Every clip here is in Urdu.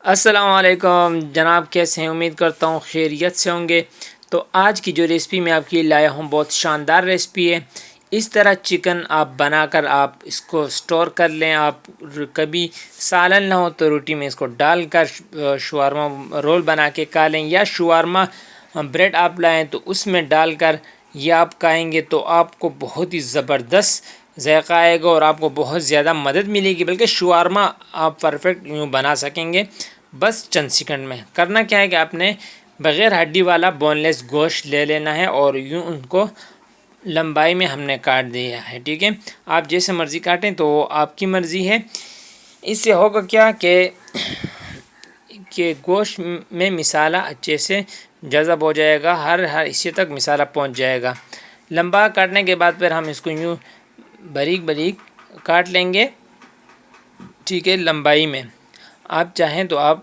السلام علیکم جناب، کیسے ہیں؟ امید کرتا ہوں خیریت سے ہوں گے۔ تو آج کی جو ریسپی میں آپ کے لیے لایا ہوں بہت شاندار ریسپی ہے۔ اس طرح چکن آپ بنا کر آپ اس کو سٹور کر لیں، آپ کبھی سالن نہ ہو تو روٹی میں اس کو ڈال کر شورما رول بنا کے کھا لیں، یا شورما بریڈ آپ لائیں تو اس میں ڈال کر یہ آپ کھائیں گے تو آپ کو بہت ہی زبردست ذائقہ آئے گا اور آپ کو بہت زیادہ مدد ملے گی، بلکہ شورما آپ پرفیکٹ یوں بنا سکیں گے بس چند سیکنڈ میں۔ کرنا کیا ہے کہ آپ نے بغیر ہڈی والا بون لیس گوشت لے لینا ہے اور یوں ان کو لمبائی میں ہم نے کاٹ دیا ہے، ٹھیک ہے۔ آپ جیسے مرضی کاٹیں تو وہ آپ کی مرضی ہے۔ اس سے ہوگا کیا کہ گوشت میں مسالہ اچھے سے جذب ہو جائے گا، ہر حصے تک مسالہ پہنچ جائے گا۔ لمبا کاٹنے کے بعد پھر ہم اس کو یوں باریک باریک کاٹ لیں گے، ٹھیک ہے، لمبائی میں۔ آپ چاہیں تو آپ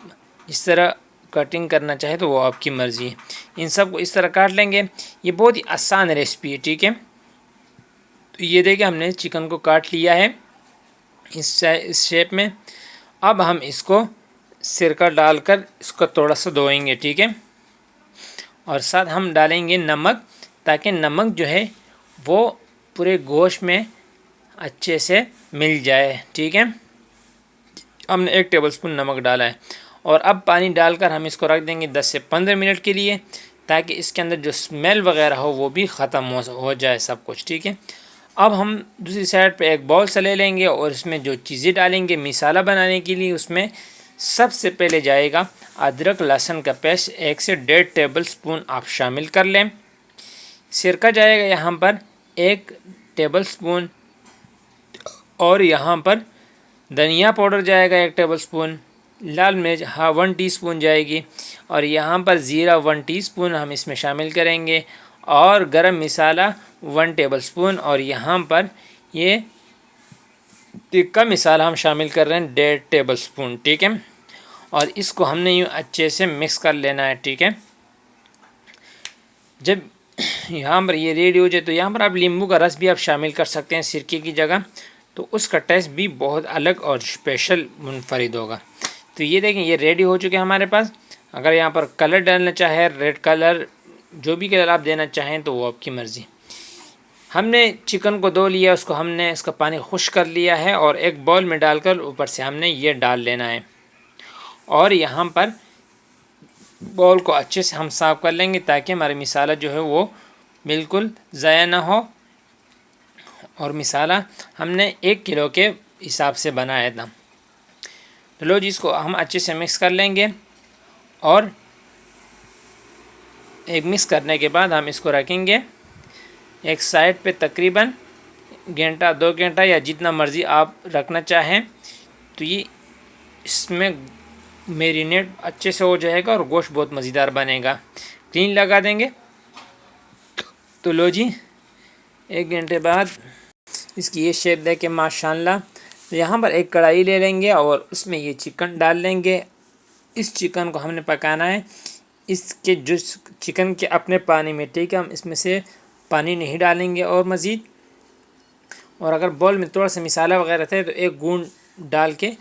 اس طرح کٹنگ کرنا چاہیں تو وہ آپ کی مرضی ہے۔ ان سب کو اس طرح کاٹ لیں گے۔ یہ بہت ہی آسان ریسپی ہے، ٹھیک ہے۔ تو یہ دیکھیں ہم نے چکن کو کاٹ لیا ہے اس شیپ میں۔ اب ہم اس کو سرکہ ڈال کر اس کو تھوڑا سا دھوئیں گے، ٹھیک ہے، اور ساتھ ہم ڈالیں گے نمک، تاکہ نمک جو ہے وہ پورے گوشت میں اچھے سے مل جائے، ٹھیک ہے۔ ہم نے 1 ٹیبل اسپون نمک ڈالا ہے، اور اب پانی ڈال کر ہم اس کو رکھ دیں گے 10 سے 15 منٹ کے لیے، تاکہ اس کے اندر جو اسمیل وغیرہ ہو وہ بھی ختم ہو جائے سب کچھ، ٹھیک ہے۔ اب ہم دوسری سائڈ پہ ایک باؤل سے لے لیں گے اور اس میں جو چیزیں ڈالیں گے مسالہ بنانے کے لیے، اس میں سب سے پہلے جائے گا ادرک لہسن کا پیسٹ 1 سے 1.5 ٹیبل اسپون آپ شامل کر لیں۔ سرکہ جائے گا یہاں پر 1 ٹیبل اسپون، اور یہاں پر دھنیا پاؤڈر جائے گا 1 ٹیبل اسپون، لال مرچ 1 ٹی اسپون جائے گی، اور یہاں پر زیرہ 1 ٹی اسپون ہم اس میں شامل کریں گے، اور گرم مسالہ 1 ٹیبل اسپون، اور یہاں پر یہ تکہ مسالہ ہم شامل کر رہے ہیں 1.5 ٹیبل اسپون، ٹھیک ہے۔ اور اس کو ہم نے یوں اچھے سے مکس کر لینا ہے، ٹھیک ہے۔ جب یہاں پر یہ ریڈی ہو جائے تو یہاں پر آپ لیمبو کا رس بھی آپ شامل کر سکتے ہیں سرکے کی جگہ، تو اس کا ٹیسٹ بھی بہت الگ اور اسپیشل منفرد ہوگا۔ تو یہ دیکھیں یہ ریڈی ہو چکے ہیں ہمارے پاس۔ اگر یہاں پر کلر ڈالنا چاہے، ریڈ کلر، جو بھی کلر آپ دینا چاہیں تو وہ آپ کی مرضی۔ ہم نے چکن کو دھو لیا، اس کو ہم نے اس کا پانی خشک کر لیا ہے، اور ایک باؤل میں ڈال کر اوپر سے ہم نے یہ ڈال لینا ہے، اور یہاں پر باؤل کو اچھے سے ہم صاف کر لیں گے، تاکہ ہمارا مسالہ جو ہے وہ بالکل ضائع نہ ہو۔ اور مسالہ ہم نے 1 کلو کے حساب سے بنایا تھا۔ تو لو جی، اس کو ہم اچھے سے مکس کر لیں گے، اور ایک مکس کرنے کے بعد ہم اس کو رکھیں گے ایک سائڈ پہ تقریباً گھنٹہ 2 گھنٹہ، یا جتنا مرضی آپ رکھنا چاہیں، تو یہ اس میں میرینیٹ اچھے سے ہو جائے گا اور گوشت بہت مزیدار بنے گا۔ کلین لگا دیں گے۔ تو لو جی، 1 گھنٹے بعد اس کی یہ شیپ دے کے ماشاءاللہ، یہاں پر ایک کڑھائی لے لیں گے اور اس میں یہ چکن ڈال لیں گے۔ اس چکن کو ہم نے پکانا ہے اس کے جو چکن کے اپنے پانی میں، ٹھیک ہے، ہم اس میں سے پانی نہیں ڈالیں گے اور مزید۔ اور اگر بول میں تھوڑا سا مسالہ وغیرہ تھے تو 1 گھونٹ ڈال کے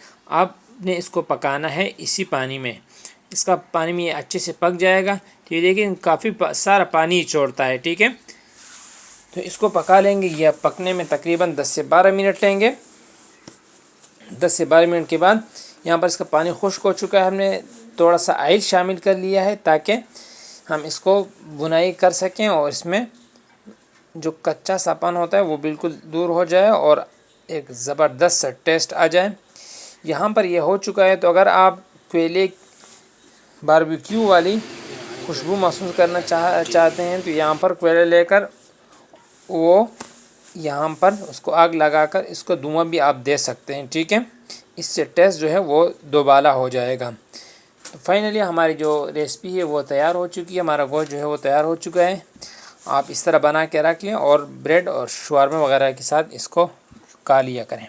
آپ نے اس کو پکانا ہے اسی پانی میں۔ اس کا پانی میں یہ اچھے سے پک جائے گا، تو یہ دیکھیں کافی سارا پانی چھوڑتا ہے، ٹھیک ہے۔ تو اس کو پکا لیں گے، یہ پکنے میں تقریباً 10 سے 12 منٹ لیں گے۔ 10 سے 12 منٹ کے بعد یہاں پر اس کا پانی خشک ہو چکا ہے، ہم نے تھوڑا سا آئل شامل کر لیا ہے، تاکہ ہم اس کو بنائی کر سکیں اور اس میں جو کچا سا پن ہوتا ہے وہ بالکل دور ہو جائے اور ایک زبردست سا ٹیسٹ آ جائے۔ یہاں پر یہ ہو چکا ہے، تو اگر آپ کوئلے باربیکیو والی خوشبو محسوس کرنا چاہتے ہیں تو یہاں پر کوئلہ لے کر وہ یہاں پر اس کو آگ لگا کر اس کو دھواں بھی آپ دے سکتے ہیں، ٹھیک ہے۔ اس سے ٹیسٹ جو ہے وہ دوبالا ہو جائے گا۔ فائنلی ہماری جو ریسپی ہے وہ تیار ہو چکی ہے، ہمارا گوشت جو ہے وہ تیار ہو چکا ہے۔ آپ اس طرح بنا کے رکھ لیں اور بریڈ اور شورما وغیرہ کے ساتھ اس کو کھا لیا کریں۔